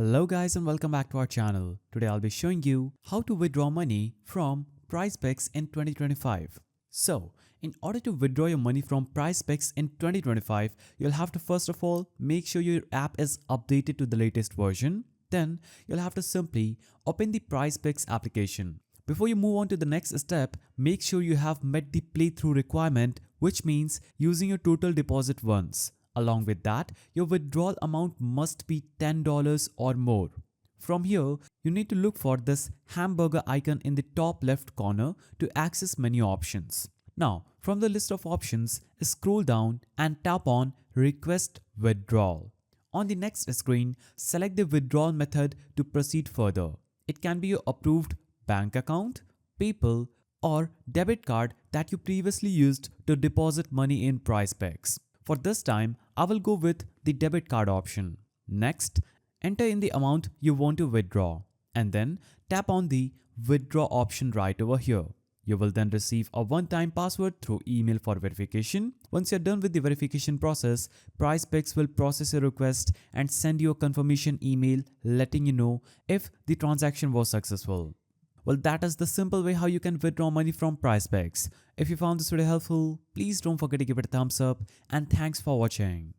Hello guys and welcome back to our channel. Today I'll be showing you how to withdraw money from PrizePicks in 2025. So, in order to withdraw your money from PrizePicks in 2025, you'll have to first of all make sure your app is updated to the latest version. Then, you'll have to simply open the PrizePicks application. Before you move on to the next step, make sure you have met the playthrough requirement, which means using your total deposit once. Along with that, your withdrawal amount must be $10 or more. From here, you need to look for this hamburger icon in the top left corner to access menu options. Now, from the list of options, scroll down and tap on Request Withdrawal. On the next screen, select the withdrawal method to proceed further. It can be your approved bank account, PayPal, or debit card that you previously used to deposit money in PrizePicks. For this time, I will go with the debit card option. Next, enter in the amount you want to withdraw and then tap on the withdraw option right over here. You will then receive a one-time password through email for verification. Once you're done with the verification process, PrizePicks will process your request and send you a confirmation email letting you know if the transaction was successful. Well, that is the simple way how you can withdraw money from PrizePicks. If you found this video helpful, please don't forget to give it a thumbs up and thanks for watching.